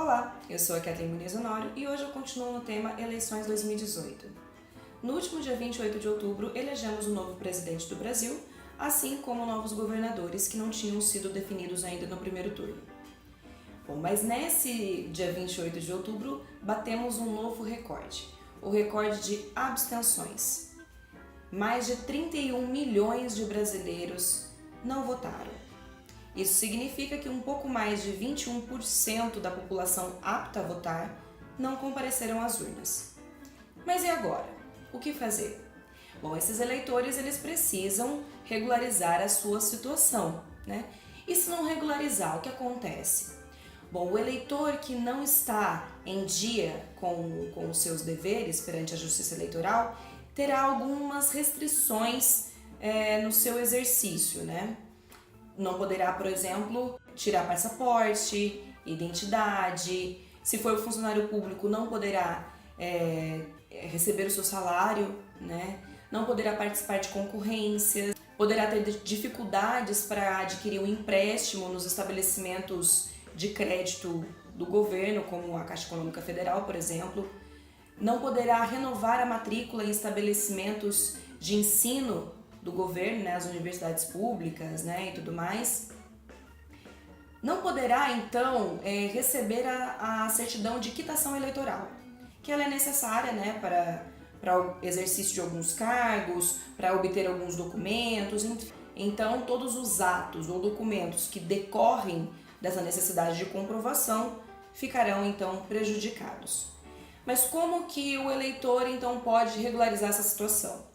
Olá, eu sou a Kathleen Muniz Honório e hoje eu continuo no tema Eleições 2018. No último dia 28 de outubro, elegemos o novo presidente do Brasil, assim como novos governadores que não tinham sido definidos ainda no primeiro turno. Bom, mas nesse dia 28 de outubro, batemos um novo recorde, o recorde de abstenções. Mais de 31 milhões de brasileiros não votaram. Isso significa que um pouco mais de 21% da população apta a votar não compareceram às urnas. Mas e agora? O que fazer? Bom, esses eleitores eles precisam regularizar a sua situação, né? E se não regularizar, o que acontece? Bom, o eleitor que não está em dia com os seus deveres perante a Justiça Eleitoral terá algumas restrições no seu exercício, né? Não poderá, por exemplo, tirar passaporte, identidade. Se for funcionário público, não poderá receber o seu salário, né? Não poderá participar de concorrências, poderá ter dificuldades para adquirir um empréstimo nos estabelecimentos de crédito do governo, como a Caixa Econômica Federal, por exemplo. Não poderá renovar a matrícula em estabelecimentos de ensino do governo, né, as universidades públicas, né, e tudo mais. Não poderá, então, receber a certidão de quitação eleitoral, que ela é necessária, né, para o exercício de alguns cargos, para obter alguns documentos. Então, todos os atos ou documentos que decorrem dessa necessidade de comprovação ficarão, então, prejudicados. Mas como que o eleitor, então, pode regularizar essa situação?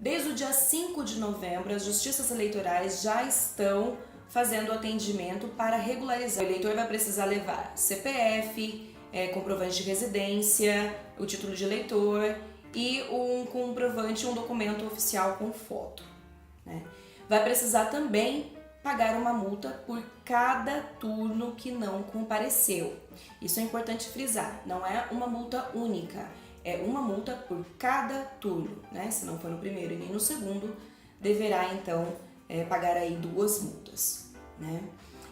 Desde o dia 5 de novembro, as justiças eleitorais já estão fazendo atendimento para regularizar. O eleitor vai precisar levar CPF, comprovante de residência, o título de eleitor e um comprovante, um documento oficial com foto, né? Vai precisar também pagar uma multa por cada turno que não compareceu. Isso é importante frisar, não é uma multa única. É uma multa por cada turno, né? Se não for no primeiro e nem no segundo, deverá então pagar aí 2 multas, né?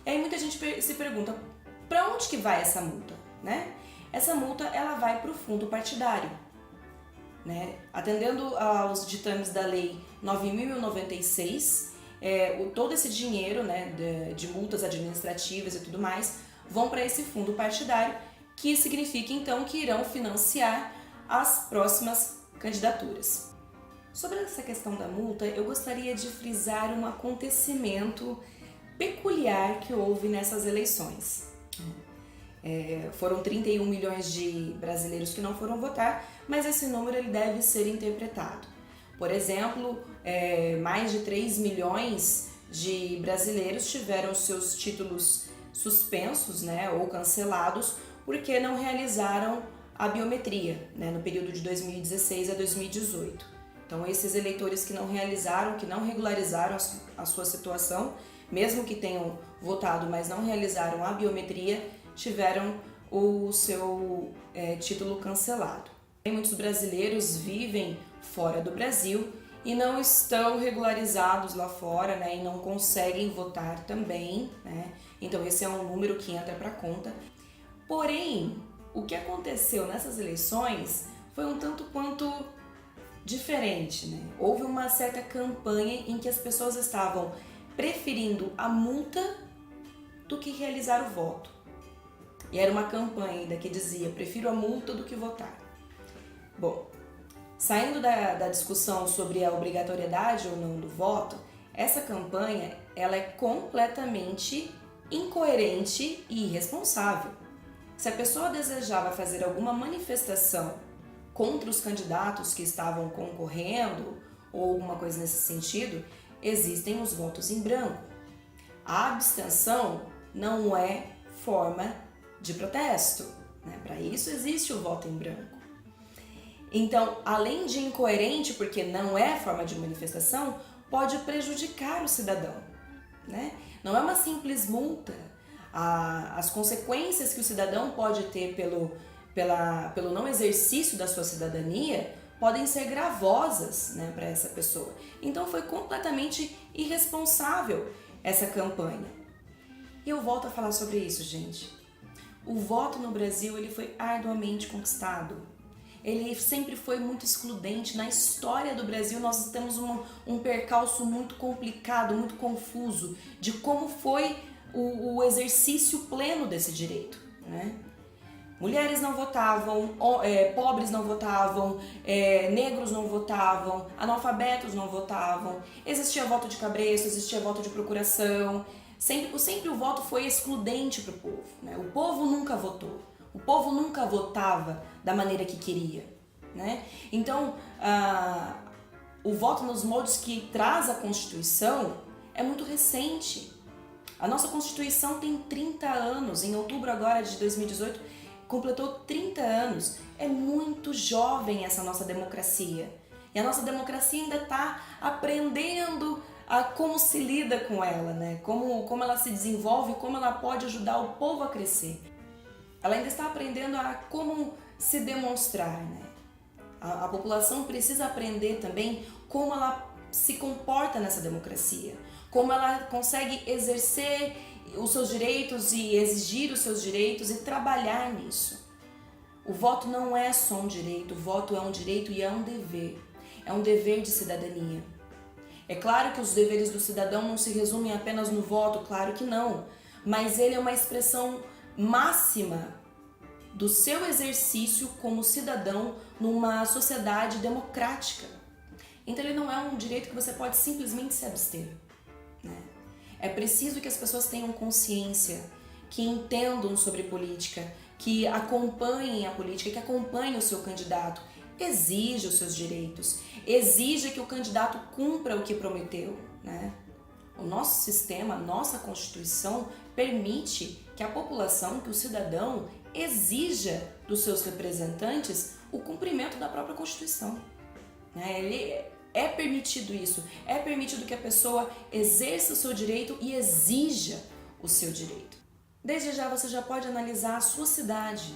E aí muita gente se pergunta, para onde que vai essa multa, né? Essa multa ela vai para o fundo partidário, né? Atendendo aos ditames da Lei 9.096, todo esse dinheiro, né, de multas administrativas e tudo mais, vão para esse fundo partidário, que significa então que irão financiar as próximas candidaturas. Sobre essa questão da multa, eu gostaria de frisar um acontecimento peculiar que houve nessas eleições. Foram 31 milhões de brasileiros que não foram votar, mas esse número ele deve ser interpretado. Por exemplo, mais de 3 milhões de brasileiros tiveram seus títulos suspensos, né, ou cancelados porque não realizaram a biometria, né, no período de 2016 a 2018. Então, esses eleitores que não realizaram, que não regularizaram a sua situação, mesmo que tenham votado, mas não realizaram a biometria, tiveram o seu título cancelado. Muitos brasileiros vivem fora do Brasil e não estão regularizados lá fora, né, e não conseguem votar também, né? Então, esse é um número que entra para a conta. Porém, o que aconteceu nessas eleições foi um tanto quanto diferente, né? Houve uma certa campanha em que as pessoas estavam preferindo a multa do que realizar o voto. E era uma campanha ainda que dizia, prefiro a multa do que votar. Bom, saindo da discussão sobre a obrigatoriedade ou não do voto, essa campanha ela é completamente incoerente e irresponsável. Se a pessoa desejava fazer alguma manifestação contra os candidatos que estavam concorrendo ou alguma coisa nesse sentido, existem os votos em branco. A abstenção não é forma de protesto, né? Para isso existe o voto em branco. Então, além de incoerente, porque não é forma de manifestação, pode prejudicar o cidadão, né? Não é uma simples multa. As consequências que o cidadão pode ter pelo não exercício da sua cidadania podem ser gravosas, né, para essa pessoa. Então foi completamente irresponsável essa campanha. E eu volto a falar sobre isso, gente. o voto no Brasil ele foi arduamente conquistado. Ele sempre foi muito excludente. Na história do Brasil nós temos um percalço muito complicado, muito confuso de como foi o exercício pleno desse direito, né? Mulheres não votavam, pobres não votavam, negros não votavam, analfabetos não votavam, existia voto de cabresto, existia voto de procuração. Sempre o voto foi excludente para o povo, né? O povo nunca votou, o povo nunca votava da maneira que queria, né? Então, o voto nos moldes que traz a Constituição é muito recente. A nossa Constituição tem 30 anos, em outubro agora de 2018, completou 30 anos. É muito jovem essa nossa democracia. E a nossa democracia ainda está aprendendo a como se lida com ela, né? Como ela se desenvolve, como ela pode ajudar o povo a crescer. Ela ainda está aprendendo a como se demonstrar, né? A população precisa aprender também como ela se comporta nessa democracia, como ela consegue exercer os seus direitos e exigir os seus direitos e trabalhar nisso. O voto não é só um direito, o voto é um direito e é um dever. É um dever de cidadania. É claro que os deveres do cidadão não se resumem apenas no voto, claro que não, mas ele é uma expressão máxima do seu exercício como cidadão numa sociedade democrática. Então ele não é um direito que você pode simplesmente se abster, né? É preciso que as pessoas tenham consciência, que entendam sobre política, que acompanhem a política, que acompanhem o seu candidato. Exija os seus direitos, exija que o candidato cumpra o que prometeu, né? O nosso sistema, a nossa Constituição permite que a população, que o cidadão exija dos seus representantes o cumprimento da própria Constituição, né? É permitido isso, é permitido que a pessoa exerça o seu direito e exija o seu direito. Desde já você já pode analisar a sua cidade,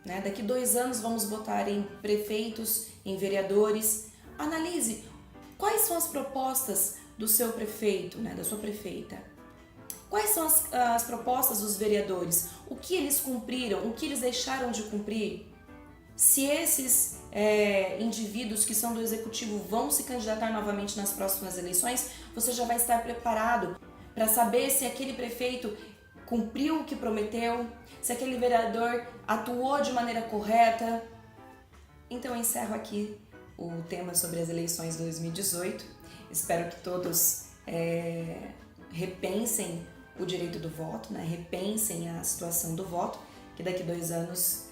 né? Daqui 2 anos vamos votar em prefeitos, em vereadores. Analise quais são as propostas do seu prefeito, né? Da sua prefeita. Quais são as propostas dos vereadores? O que eles cumpriram, o que eles deixaram de cumprir? Se esses indivíduos que são do executivo vão se candidatar novamente nas próximas eleições, você já vai estar preparado para saber se aquele prefeito cumpriu o que prometeu, se aquele vereador atuou de maneira correta. Então eu encerro aqui o tema sobre as eleições de 2018. Espero que todos repensem o direito do voto, né? Repensem a situação do voto, que daqui 2 anos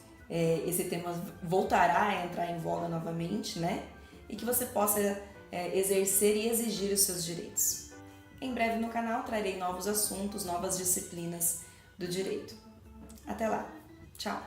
esse tema voltará a entrar em voga novamente, né? E que você possa exercer e exigir os seus direitos. Em breve no canal trarei novos assuntos, novas disciplinas do direito. Até lá. Tchau!